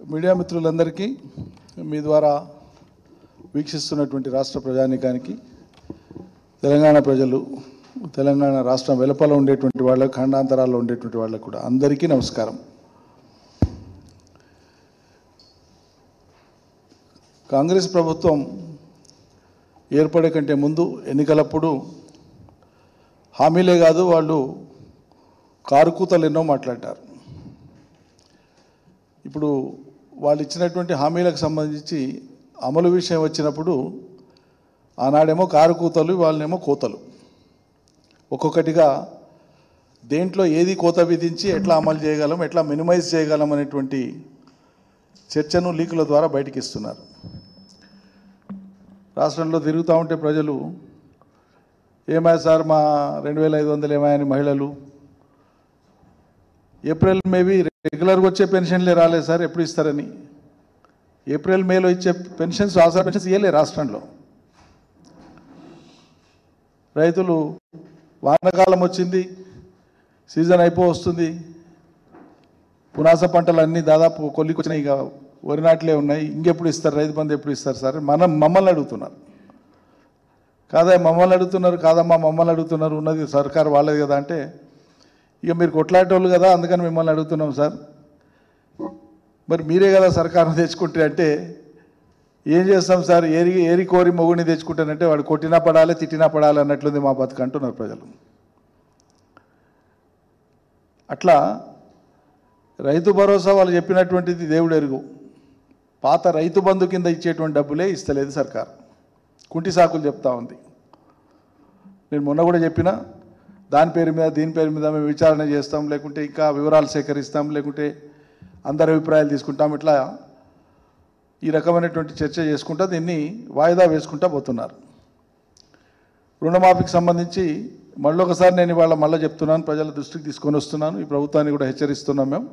Media మిత్రులందరికీ మీ ద్వారా వీక్షిస్తున్నటువంటి రాష్ట్ర ప్రజానీకానికి తెలంగాణ ప్రజలు తెలంగాణ రాష్ట్రం వెలుపల ఉండేటువంటి వాళ్ళకు ఖండాంతరాల్లో ఉండేటువంటి వాళ్ళకు కూడా అందరికీ నమస్కారం. కాంగ్రెస్ ప్రభుత్వం ఏర్పడే కంటే ముందు ఎన్నికలప్పుడు హామీలే కాదు వాళ్ళు కారుకూతలు ఎన్నో మాట్లాడారు. ఇప్పుడు వాళ్ళు ఇచ్చినటువంటి హామీలకు సంబంధించి అమలు విషయం వచ్చినప్పుడు ఆనాడేమో కారుకూతలు వాళ్ళనేమో కోతలు, ఒక్కొక్కటిగా దేంట్లో ఏది కోత విధించి ఎట్లా అమలు చేయగలం, ఎట్లా మినిమైజ్ చేయగలం అనేటువంటి చర్చను లీకుల ద్వారా బయటికి ఇస్తున్నారు. రాష్ట్రంలో తిరుగుతూ ఉంటే ప్రజలు ఏమయ్యా సార్ మా 2500 ఏమయ్యని మహిళలు, ఏప్రిల్ మేబీ రెగ్యులర్గా వచ్చే పెన్షన్లే రాలేదు సార్ ఎప్పుడు ఇస్తారని, ఏప్రిల్ మేలో ఇచ్చే పెన్షన్స్ ఆసరా పెన్షన్స్ ఇవ్వలే రాష్ట్రంలో. రైతులు వానాకాలం వచ్చింది, సీజన్ వస్తుంది, పునాస పంటలు అన్నీ దాదాపు కొల్లికొచ్చినాయి, ఇక వరి నాట్లే ఉన్నాయి, ఇంకెప్పుడు ఇస్తారు రైతు బంధు ఎప్పుడు ఇస్తారు సార్ మమ్మల్ని అడుగుతున్నారు. కాదా మమ్మల్ని అడుగుతున్నారు, కాదమ్మా మమ్మల్ని అడుగుతున్నారు, ఉన్నది సర్కారు వాళ్ళది కదా అంటే ఇక మీరు కొట్లాటోళ్ళు కదా అందుకని మిమ్మల్ని అడుగుతున్నాం సార్, మరి మీరే కదా సర్కారును తెచ్చుకుంటే అంటే ఏం చేస్తాం సార్, ఏరి కోరి మొగుడిని తెచ్చుకుంటానంటే వాడు కొట్టినా పడాలి తిట్టినా పడాలి అన్నట్లుంది మా బతుకు అంటున్నారు ప్రజలు. అట్లా రైతు భరోసా వాళ్ళు చెప్పినటువంటిది దేవుడు ఎరుగు, పాత రైతు బంధు కింద ఇచ్చేటువంటి డబ్బులే ఇస్తలేదు సర్కారు, కుంటి సాకులు చెప్తా ఉంది. నేను మొన్న కూడా చెప్పిన దాని పేరు మీద దీని పేరు మీద మేము విచారణ చేస్తాం, లేకుంటే ఇంకా వివరాలు సేకరిస్తాం, లేకుంటే అందరి అభిప్రాయాలు తీసుకుంటాం, ఇట్లా ఈ రకమైనటువంటి చర్చ చేసుకుంటా దీన్ని వాయిదా వేసుకుంటా పోతున్నారు. రుణమాఫీకి సంబంధించి మళ్ళొకసారి నేను ఇవాళ మళ్ళీ చెప్తున్నాను, ప్రజల దృష్టికి తీసుకొని వస్తున్నాను, ఈ ప్రభుత్వాన్ని కూడా హెచ్చరిస్తున్నాం.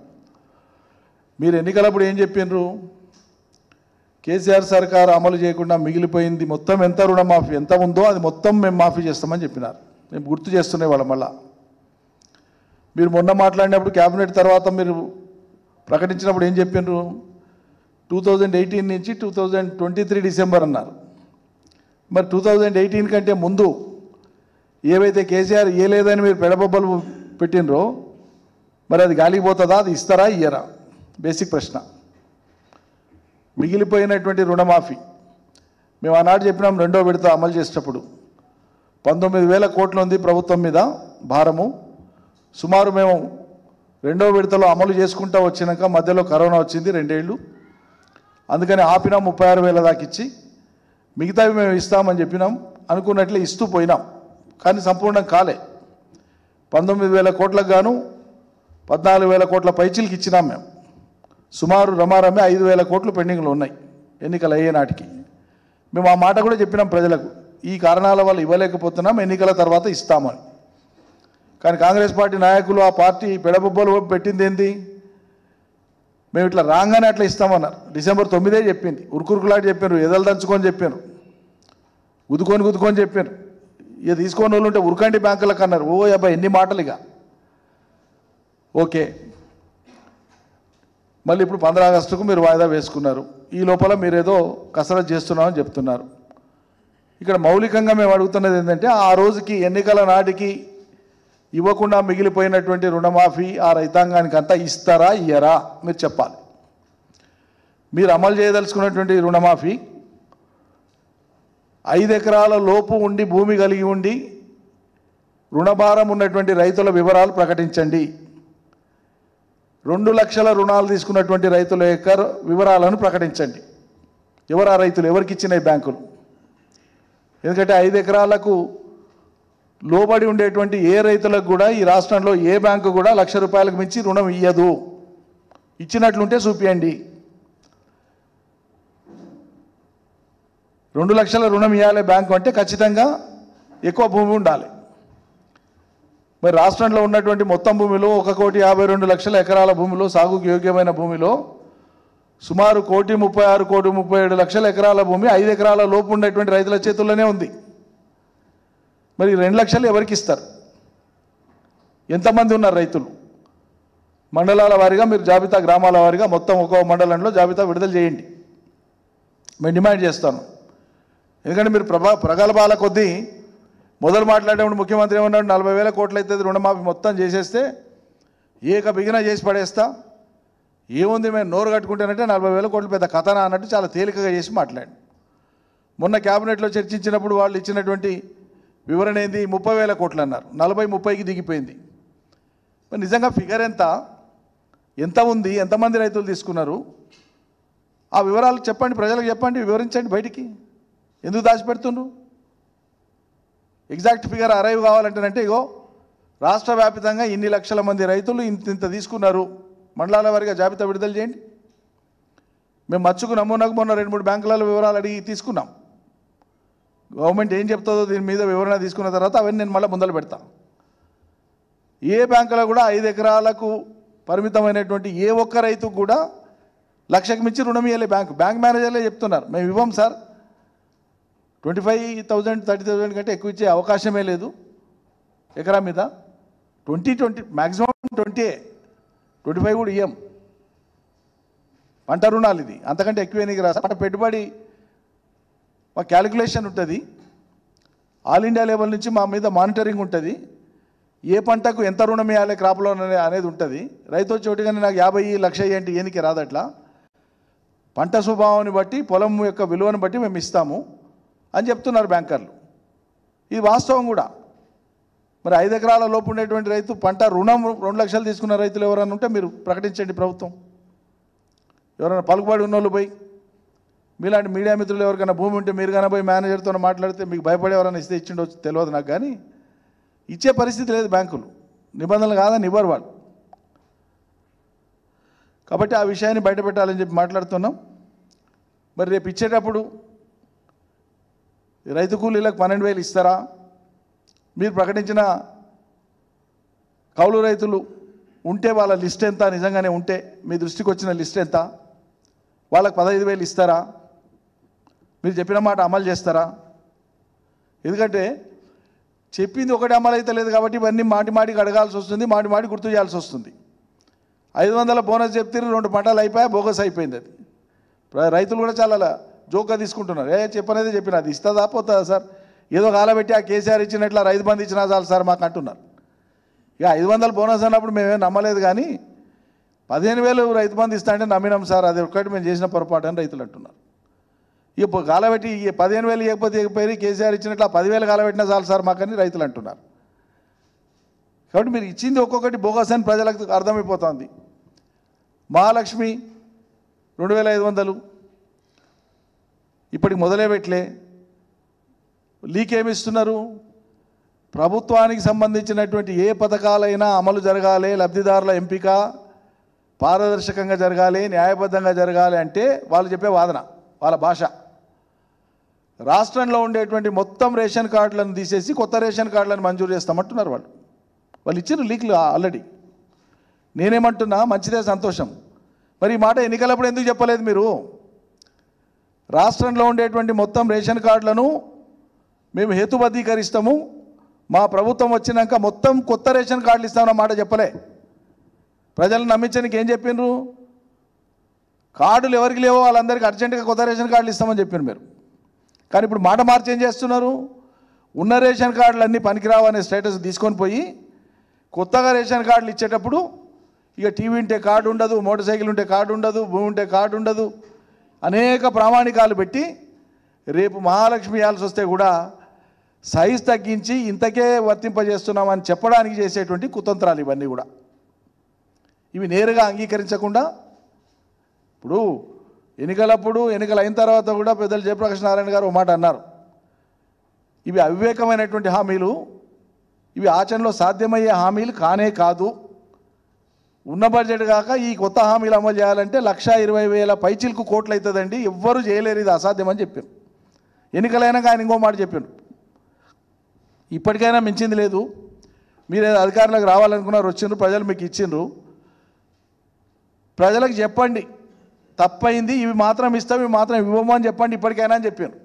మీరు ఎన్నికలప్పుడు ఏం చెప్పినారు, కేసీఆర్ సర్కారు అమలు చేయకుండా మిగిలిపోయింది మొత్తం ఎంత రుణమాఫీ ఎంత ఉందో అది మొత్తం మేము మాఫీ చేస్తామని చెప్పినారు. మేము గుర్తు చేస్తున్నాయి వాళ్ళ మళ్ళా. మీరు మొన్న మాట్లాడినప్పుడు క్యాబినెట్ తర్వాత మీరు ప్రకటించినప్పుడు ఏం చెప్పినారు, 2018 నుంచి 2023 డిసెంబర్ అన్నారు. మరి 2018 కంటే ముందు ఏవైతే కేసీఆర్ లేదని మీరు పెడబొబ్బలు పెట్టినరో మరి అది గాలికి పోతుందా, అది ఇస్తారా ఇయ్యరా, బేసిక్ ప్రశ్న. మిగిలిపోయినటువంటి రుణమాఫీ మేము ఆనాడు చెప్పినాం, రెండో విడత అమలు చేసేటప్పుడు 19,000 కోట్లు ఉంది ప్రభుత్వం మీద భారము. సుమారు మేము రెండో విడతలో అమలు చేసుకుంటూ వచ్చినాక మధ్యలో కరోనా వచ్చింది 2 ఏళ్ళు, అందుకని ఆపినాం 36,000 దాకా ఇచ్చి, మిగతావి మేము ఇస్తామని చెప్పినాం, అనుకున్నట్లే ఇస్తూ పోయినాం, కానీ సంపూర్ణం కాలే. 19,000 కోట్లకు గాను 14,000 కోట్ల పైచీలకి ఇచ్చినాం మేము. సుమారు రమారమే 5,000 కోట్లు పెండింగ్లో ఉన్నాయి ఎన్నికలు అయ్యే నాటికి. మేము ఆ మాట కూడా చెప్పినాం ప్రజలకు, ఈ కారణాల వల్ల ఇవ్వలేకపోతున్నాం, ఎన్నికల తర్వాత ఇస్తామని. కానీ కాంగ్రెస్ పార్టీ నాయకులు ఆ పార్టీ పెడబొబ్బలు పెట్టింది ఏంది, మేము ఇట్లా రాగానే అట్లా ఇస్తామన్నారు. డిసెంబర్ 9 చెప్పింది, ఉరుకురుకులాంటి చెప్పారు, ఎదలు దంచుకొని చెప్పారు, గుద్దుకొని చెప్పారు. ఇక తీసుకొని వాళ్ళు ఉంటే ఉరకండి బ్యాంకులకు అన్నారు. ఓ అబ్బాయి ఎన్ని మాటలు ఇక. ఓకే, మళ్ళీ ఇప్పుడు 15 ఆగస్టుకు మీరు వాయిదా వేసుకున్నారు, ఈ లోపల మీరేదో కసరత్తు చేస్తున్నామని చెప్తున్నారు. ఇక్కడ మౌలికంగా మేము అడుగుతున్నది ఏంటంటే, ఆ రోజుకి ఎన్నికల నాటికి ఇవ్వకుండా మిగిలిపోయినటువంటి రుణమాఫీ ఆ రైతాంగానికి అంతా ఇస్తారా ఇయ్యరా మీరు చెప్పాలి. మీరు అమలు చేయదలుచుకున్నటువంటి రుణమాఫీ 5 ఎకరాల లోపు ఉండి భూమి కలిగి ఉండి రుణభారం ఉన్నటువంటి రైతుల వివరాలు ప్రకటించండి. 2 లక్షల రుణాలు తీసుకున్నటువంటి రైతుల యొక్క వివరాలను ప్రకటించండి. ఎవరు ఆ రైతులు, ఎవరికి ఇచ్చినాయి బ్యాంకులు? ఎందుకంటే 5 ఎకరాలకు లోబడి ఉండేటువంటి ఏ రైతులకు కూడా ఈ రాష్ట్రంలో ఏ బ్యాంకు కూడా 1,00,000 రూపాయలకు మించి రుణం ఇయ్యదు. ఇచ్చినట్లుంటే చూపియండి. 2 లక్షల రుణం ఇవ్వాలి బ్యాంకు అంటే ఖచ్చితంగా ఎక్కువ భూమి ఉండాలి. మరి రాష్ట్రంలో ఉన్నటువంటి మొత్తం భూమిలో 1,52,00,000 ఎకరాల భూమిలో, సాగుకు యోగ్యమైన భూమిలో సుమారు 1,36,37,00,000 ఎకరాల భూమి 5 ఎకరాల లోపు ఉండేటువంటి రైతుల చేతుల్లోనే ఉంది. మరి 2 లక్షలు ఎవరికి ఇస్తారు? ఎంతమంది ఉన్నారు రైతులు? మండలాల వారీగా మీరు జాబితా, గ్రామాల వారీగా మొత్తం ఒక్కో మండలంలో జాబితా విడుదల చేయండి. మేము డిమాండ్ చేస్తాను. ఎందుకంటే మీరు ప్రగల్భాల కొద్దీ మొదలు మాట్లాడేప్పుడు ముఖ్యమంత్రి ఏమన్నాడు, 40,000 కోట్లు అయితే రుణమాఫీ మొత్తం చేసేస్తే ఏక బిగిన చేసి పడేస్తా, ఏముంది మేము నోరు కట్టుకుంటేనంటే 40,000 కోట్లు పెద్ద కథనా అన్నట్టు చాలా తేలికగా చేసి మాట్లాడు. మొన్న క్యాబినెట్లో చర్చించినప్పుడు వాళ్ళు ఇచ్చినటువంటి వివరణ ఏంది, 30,000 కోట్లు అన్నారు. 40-30కి దిగిపోయింది. మరి నిజంగా ఫిగర్ ఎంత ఉంది, ఎంతమంది రైతులు తీసుకున్నారు, ఆ వివరాలు చెప్పండి, ప్రజలకు చెప్పండి, వివరించండి. బయటికి ఎందుకు దాచిపెడుతుండ్రు? ఎగ్జాక్ట్ ఫిగర్ అరైవ్ కావాలంటేనంటే ఇగో రాష్ట్ర వ్యాప్తంగా ఇన్ని లక్షల మంది రైతులు ఇంత తీసుకున్నారు, మండలాల వారీగా జాబితా విడుదల చేయండి. మేము మచ్చుకు నమూనాకు మొన్న 2-3 బ్యాంకులలో వివరాలు అడిగి తీసుకున్నాం. గవర్నమెంట్ ఏం చెప్తుందో దీని మీద వివరణ తీసుకున్న తర్వాత అవన్నీ నేను మళ్ళీ ముందలు పెడతా. ఏ బ్యాంకులో కూడా 5 ఎకరాలకు పరిమితమైనటువంటి ఏ ఒక్క రైతుకు కూడా 1,00,000కి మించి రుణం ఇవ్వలే. బ్యాంక్ మేనేజర్లే చెప్తున్నారు, మేము ఇవ్వం సార్, 25,000 30,000 కంటే ఎక్కువ ఇచ్చే అవకాశమే లేదు ఎకరా మీద. 20 మ్యాక్సిమం 25 కూడా ఇవ్వం పంట రుణాలు. ఇది అంతకంటే ఎక్కువ నీకు రా. పంట పెట్టుబడి మా క్యాలిక్యులేషన్ ఉంటుంది, ఆల్ ఇండియా లెవెల్ నుంచి మా మీద మానిటరింగ్ ఉంటుంది, ఏ పంటకు ఎంత రుణం ఇవ్వాలి క్రాప్ లోన్ అనేది ఉంటుంది. రైతు చోటుగానే నాకు 50 లక్ష ఏంటి ఏనికి రాదట్లా, పంట స్వభావాన్ని బట్టి పొలం యొక్క విలువను బట్టి మేము ఇస్తాము అని చెప్తున్నారు బ్యాంకర్లు. ఇది వాస్తవం కూడా. మరి 5 ఎకరాల లోపు ఉండేటువంటి రైతు పంట రుణం 2 లక్షలు తీసుకున్న రైతులు ఎవరైనా ఉంటే మీరు ప్రకటించండి. ప్రభుత్వం ఎవరైనా పలుకుబడి ఉన్నోళ్ళు పోయి, మీలాంటి మీడియా మిత్రులు ఎవరికైనా భూమి ఉంటే మీరు కానీ పోయి మేనేజర్తో మాట్లాడితే మీకు భయపడి ఎవరైనా ఇస్తే ఇచ్చిండొచ్చు తెలియదు నాకు, కానీ ఇచ్చే పరిస్థితి లేదు. బ్యాంకులు నిబంధనలు కాదని ఇవ్వరు వాళ్ళు. కాబట్టి ఆ విషయాన్ని బయట పెట్టాలని చెప్పి మాట్లాడుతున్నాం. మరి రేపు ఇచ్చేటప్పుడు రైతు కూలీలకు 12,000 ఇస్తారా? మీరు ప్రకటించిన కౌలు రైతులు ఉంటే వాళ్ళ లిస్ట్ ఎంత, నిజంగానే ఉంటే మీ దృష్టికి వచ్చిన లిస్ట్ ఎంత, వాళ్ళకి 15,000 ఇస్తారా? మీరు చెప్పిన మాట అమలు చేస్తారా? ఎందుకంటే చెప్పింది ఒకటి అమలు అయితే లేదు కాబట్టి ఇవన్నీ మాటికి అడగాల్సి వస్తుంది, మాటి గుర్తు చేయాల్సి వస్తుంది. 500 బోనస్ చెప్తే 2 పంటలు అయిపోయా, బోగస్ అయిపోయింది. అది రైతులు కూడా చాలా జోక్గా తీసుకుంటున్నారు. చెప్పనేది చెప్పిన అది ఇస్తుందా పోతుందా సార్, ఏదో కాలబెట్టి ఆ కేసీఆర్ ఇచ్చినట్ల రైతు బంధు ఇచ్చినా చాలు సార్ మాకు అంటున్నారు. ఇక 500 బోనస్ అన్నప్పుడు మేమేం నమ్మలేదు, కానీ 15,000 రైతు బంధు ఇస్తా అంటే నమ్మినాం సార్, అది ఒక్కటి మేము చేసిన పొరపాటు అని రైతులు అంటున్నారు. ఇక కాలబెట్టి 15,000 ఇవ్వకపోయి కేసీఆర్ ఇచ్చినట్లు 10,000 కాలబెట్టినా చాలు సార్ మాకని రైతులు అంటున్నారు. కాబట్టి మీరు ఇచ్చింది ఒక్కొక్కటి బోగస్ అని ప్రజలకు అర్థమైపోతుంది. మహాలక్ష్మి 2,500 ఇప్పటికి మొదలే పెట్టలే. లీక్ ఏమిస్తున్నారు? ప్రభుత్వానికి సంబంధించినటువంటి ఏ పథకాలైనా అమలు జరగాలి, లబ్ధిదారుల ఎంపిక పారదర్శకంగా జరగాలి, న్యాయబద్ధంగా జరగాలి అంటే వాళ్ళు చెప్పే వాదన, వాళ్ళ భాష. రాష్ట్రంలో ఉండేటువంటి మొత్తం రేషన్ కార్డులను తీసేసి కొత్త రేషన్ కార్డులను మంజూరు చేస్తామంటున్నారు వాళ్ళు ఇచ్చిన లీక్లు ఆల్రెడీ. నేనేమంటున్నా, మంచిదే, సంతోషం. మరి ఈ మాట ఎన్నికలప్పుడు ఎందుకు చెప్పలేదు మీరు? రాష్ట్రంలో ఉండేటువంటి మొత్తం రేషన్ కార్డులను మేము హేతుబద్ధీకరిస్తాము, మా ప్రభుత్వం వచ్చినాక మొత్తం కొత్త రేషన్ కార్డులు ఇస్తామన్న మాట చెప్పలే. ప్రజలను నమ్మించడానికి ఏం చెప్పిండ్రు? కార్డులు ఎవరికి లేవో వాళ్ళందరికీ అర్జెంటుగా కొత్త రేషన్ కార్డులు ఇస్తామని చెప్పారు మీరు. కానీ ఇప్పుడు మాట మార్చి ఏం చేస్తున్నారు? ఉన్న రేషన్ కార్డులు అన్నీ పనికిరావు అనే స్టేటస్ తీసుకొని పోయి కొత్తగా రేషన్ కార్డులు ఇచ్చేటప్పుడు ఇక టీవీ ఉంటే కార్డు ఉండదు, మోటార్ సైకిల్ ఉంటే కార్డు ఉండదు, భూమి ఉంటే కార్డు ఉండదు, అనేక ప్రామాణికాలు పెట్టి రేపు మహాలక్ష్మి ఇవ్వాల్సి వస్తే కూడా సైజ్ తగ్గించి ఇంతకే వర్తింపజేస్తున్నామని చెప్పడానికి చేసేటువంటి కుతంత్రాలు ఇవన్నీ కూడా. ఇవి నేరుగా అంగీకరించకుండా ఇప్పుడు ఎన్నికలప్పుడు, ఎన్నికలు అయిన తర్వాత కూడా పెద్దలు జయప్రకాష్ నారాయణ గారు ఒక మాట అన్నారు, ఇవి అవివేకమైనటువంటి హామీలు, ఇవి ఆచరణలో సాధ్యమయ్యే హామీలు కానే కాదు, ఉన్న బడ్జెట్ కాక ఈ కొత్త హామీలు అమలు చేయాలంటే 1,20,000 పైచిలకు కోట్లు అవుతుందండి, ఎవ్వరూ చేయలేరు, ఇది అసాధ్యమని చెప్పారు. ఎన్నికలైనాక ఆయన ఇంకో మాట చెప్పారు, ఇప్పటికైనా మించింది లేదు, మీరు అధికారులకు రావాలనుకున్నారు, వచ్చిండ్రు, ప్రజలు మీకు ఇచ్చిండ్రు, ప్రజలకు చెప్పండి తప్పైంది, ఇవి మాత్రం ఇస్తాం, ఇవి మాత్రం ఇవ్వము అని చెప్పండి ఇప్పటికైనా అని చెప్పారు.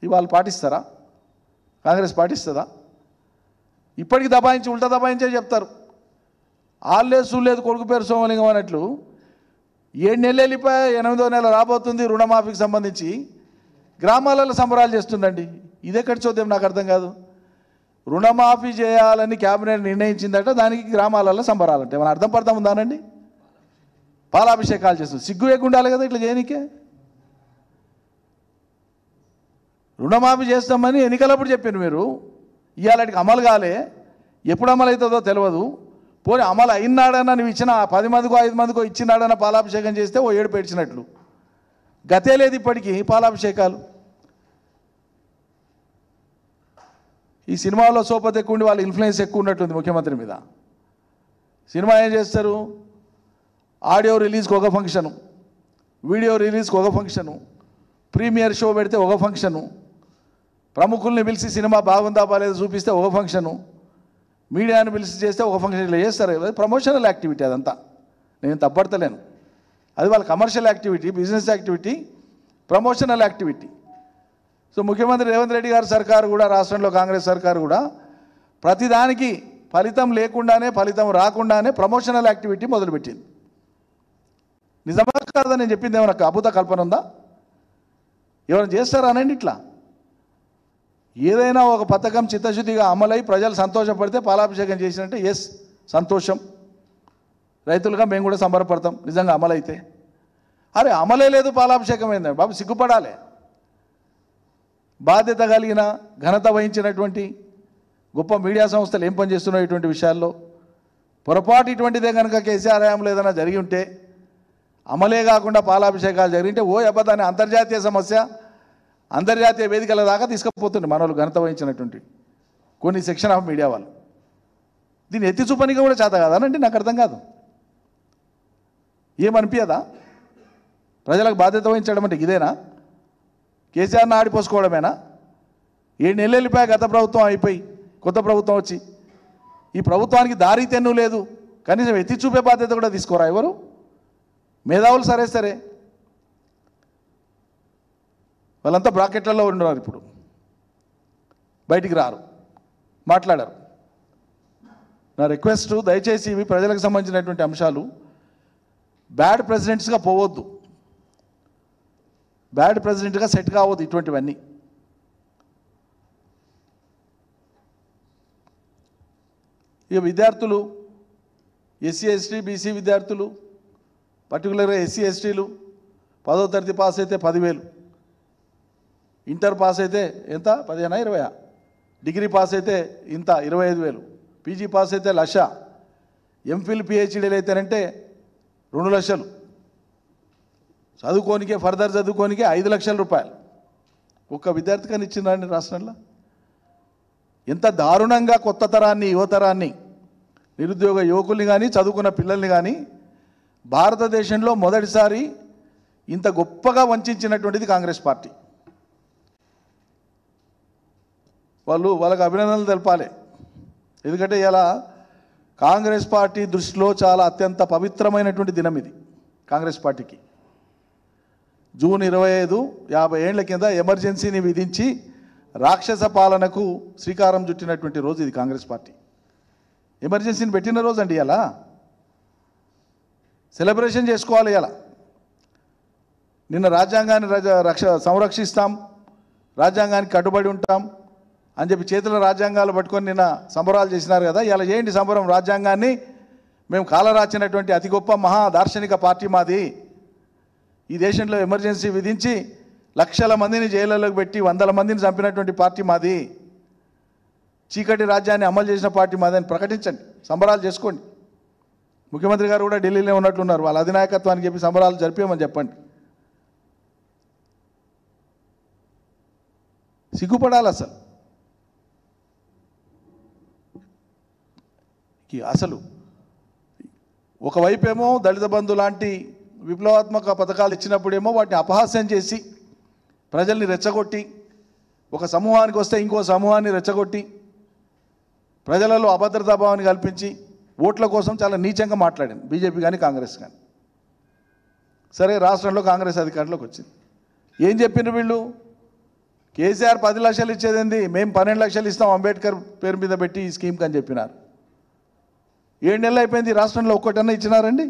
ఇవి వాళ్ళు పాటిస్తారా? కాంగ్రెస్ పాటిస్తుందా? ఇప్పటికి దబాయించి ఉల్టా దబాయించే చెప్తారు. ఆల్లేదు చూడలేదు కొడుకు పేరు సోమలింగం అన్నట్లు 7 నెలలు వెళ్ళిపోయా 8వ నెల రాబోతుంది రుణమాఫీకి సంబంధించి గ్రామాలలో సంబరాలు చేస్తుందండి. ఇదెక్కడి చూద్దాం నాకు అర్థం కాదు. రుణమాఫీ చేయాలని క్యాబినెట్ నిర్ణయించిందట, దానికి గ్రామాలలో సంబరాలంటే మన అర్థం పడతాం ఉందానండి. పాలాభిషేకాలు చేస్తుంది, సిగ్గు లేకుండాలి కదా ఇట్లా చేయనికే. రుణమాఫీ చేస్తామని ఎన్నికలప్పుడు చెప్పారు మీరు, ఇవాళకి అమలు కాలే, ఎప్పుడు అమలు అవుతుందో తెలియదు. పోనీ అమలు అయినాడన్నా నువ్వు ఇచ్చిన 10 మందికో 5 మందికో ఇచ్చినాడన్నా పాలాభిషేకం చేస్తే ఓ 7 పేర్చినట్లు. గతే లేదు ఇప్పటికీ పాలాభిషేకాలు. ఈ సినిమాలో సోపతి ఎక్కువ ఉండి వాళ్ళ ఇన్ఫ్లుయెన్స్ ఎక్కువ ఉన్నట్టుంది ముఖ్యమంత్రి మీద. సినిమా ఏం చేస్తారు, ఆడియో రిలీజ్కి ఒక ఫంక్షను, వీడియో రిలీజ్కి ఒక ఫంక్షను, ప్రీమియర్ షో పెడితే ఒక ఫంక్షను, ప్రముఖుల్ని పిలిచి సినిమా బాగుందా బాగాలేదు చూపిస్తే ఒక ఫంక్షను, మీడియాను పిలిచి చేస్తే ఒక ఫంక్షన్. ఇలా చేస్తారు. ప్రమోషనల్ యాక్టివిటీ అదంతా, నేను తప్పడతలేను. అది వాళ్ళ commercial activity, business activity, promotional activity. So ముఖ్యమంత్రి రేవంత్ రెడ్డి గారి సర్కారు కూడా, రాష్ట్రంలో కాంగ్రెస్ సర్కారు కూడా ప్రతిదానికి ఫలితం లేకుండానే, ఫలితం రాకుండానే ప్రమోషనల్ యాక్టివిటీ మొదలుపెట్టింది. నిజమా కాదా నేను చెప్పింది ఏమైనా అద్భుత కల్పన ఉందా? ఎవరైనా చేస్తారా అనండి. ఇట్లా ఏదైనా ఒక పథకం చిత్తశుద్ధిగా అమలై ప్రజలు సంతోషపడితే పాలాభిషేకం చేసినట్టే ఎస్ సంతోషం, రైతులుగా మేము కూడా సంబరపడతాం నిజంగా అమలైతే. అరే అమలే లేదు పాలాభిషేకం అయిందండి బాబు, సిగ్గుపడాలి. బాధ్యత కలిగిన ఘనత వహించినటువంటి గొప్ప మీడియా సంస్థలు ఏం పనిచేస్తున్నాయి ఇటువంటి విషయాల్లో? పొరపాటు ఇటువంటిదే కనుక కేసీఆర్ హయాంలో ఏదైనా జరిగి ఉంటే, అమలే కాకుండా పాలాభిషేకాలు జరిగింటే ఓ అబద్ధాన్ని అంతర్జాతీయ సమస్య, అంతర్జాతీయ వేదికల దాకా తీసుకుపోతుంది మనోళ్ళు ఘనత వహించినటువంటి కొన్ని సెక్షన్ ఆఫ్ మీడియా వాళ్ళు. దీన్ని ఎత్తి చూపనిగా కూడా చేత కాదానండి, నాకు అర్థం కాదు. ఏమనిపించదా? ప్రజలకు బాధ్యత వహించడం అంటే ఇదేనా? కేసీఆర్ని ఆడిపోసుకోవడమేనా? 7 నెలలు వెళ్ళిపోయా గత ప్రభుత్వం అయిపోయి కొత్త ప్రభుత్వం వచ్చి. ఈ ప్రభుత్వానికి దారి తెన్ను లేదు, కనీసం ఎత్తి చూపే బాధ్యత కూడా తీసుకోరా ఎవరు? మేధావులు సరే వాళ్ళంతా బ్రాకెట్లలో ఉన్నారు, ఇప్పుడు బయటికి రారు, మాట్లాడారు. నా రిక్వెస్ట్, దయచేసి ఇవి ప్రజలకు సంబంధించినటువంటి అంశాలు. బ్యాడ్ ప్రెసిడెంట్స్గా పోవద్దు, బ్యాడ్ ప్రెసిడెంట్గా సెట్ కావద్దు ఇటువంటివన్నీ. ఇక విద్యార్థులు, ఎస్సీ ఎస్టీ బీసీ విద్యార్థులు, పర్టికులర్గా ఎస్సీ ఎస్టీలు 10వ తరగతి పాస్ అయితే 10,000, ఇంటర్ పాస్ అయితే ఎంత 15 20, డిగ్రీ పాస్ అయితే ఇంత 25,000, పీజీ పాస్ అయితే 1,00,000, ఎంఫిల్ పిహెచ్డీలు అయితేనంటే 2 లక్షలు, చదువుకోనికే ఫర్దర్ చదువుకోనికే 5 లక్షల రూపాయలు ఒక్క విద్యార్థి కానీ ఇచ్చిందండి రాష్ట్రంలో. ఎంత దారుణంగా కొత్త తరాన్ని, యువతరాన్ని, నిరుద్యోగ యువకుల్ని కానీ చదువుకున్న పిల్లల్ని కానీ భారతదేశంలో మొదటిసారి ఇంత గొప్పగా వంచినటువంటిది కాంగ్రెస్ పార్టీ. వాళ్ళకి అభినందనలు తెలపాలి. ఎందుకంటే ఇలా కాంగ్రెస్ పార్టీ దృష్టిలో చాలా అత్యంత పవిత్రమైనటువంటి దినం ఇది. కాంగ్రెస్ పార్టీకి జూన్ 25 50 ఏళ్ల కింద ఎమర్జెన్సీని విధించి రాక్షస పాలనకు శ్రీకారం చుట్టినటువంటి రోజు ఇది. కాంగ్రెస్ పార్టీ ఎమర్జెన్సీని పెట్టిన రోజు అండి. ఇలా సెలబ్రేషన్ చేసుకోవాలి. ఇలా నిన్న రాజ్యాంగాన్ని సంరక్షిస్తాం, రాజ్యాంగానికి కట్టుబడి ఉంటాం అని చెప్పి చేతుల రాజ్యాంగాలు పట్టుకొని నిన్న సంబరాలు చేసినారు కదా. ఇలా చేయండి సంబరం. రాజ్యాంగాన్ని మేము కాలరాచినటువంటి అతి గొప్ప మహా దార్శనిక పార్టీ మాది. ఈ దేశంలో ఎమర్జెన్సీ విధించి లక్షల మందిని జైళ్ళలోకి పెట్టి 100ల మందిని చంపినటువంటి పార్టీ మాది. చీకటి రాజ్యాన్ని అమలు చేసిన పార్టీ మాది అని ప్రకటించండి, సంబరాలు చేసుకోండి. ముఖ్యమంత్రి గారు కూడా ఢిల్లీలో ఉన్నట్లున్నారు, వాళ్ళ అధినాయకత్వానికి చెప్పి సంబరాలు జరిపేయమని చెప్పండి. సిగ్గుపడాలి అసలు. అసలు ఒకవైపేమో దళిత బంధు లాంటి విప్లవాత్మక పథకాలు ఇచ్చినప్పుడేమో వాటిని అపహాస్యం చేసి ప్రజల్ని రెచ్చగొట్టి, ఒక సమూహానికి వస్తే ఇంకో సమూహాన్ని రెచ్చగొట్టి ప్రజలలో అభద్రతాభావాన్ని కల్పించి ఓట్ల కోసం చాలా నీచంగా మాట్లాడింది బీజేపీ కానీ కాంగ్రెస్ కానీ. సరే, రాష్ట్రంలో కాంగ్రెస్ అధికారంలోకి వచ్చింది. ఏం చెప్పిన వీళ్ళు? కేసీఆర్ 10 లక్షలు ఇచ్చేదేంది, మేము 12 లక్షలు ఇస్తాం అంబేద్కర్ పేరు మీద పెట్టి ఈ స్కీమ్కి అని చెప్పినారు. 7 నెలలు అయిపోయింది, రాష్ట్రంలో ఒక్కటన్నా ఇచ్చినారండి?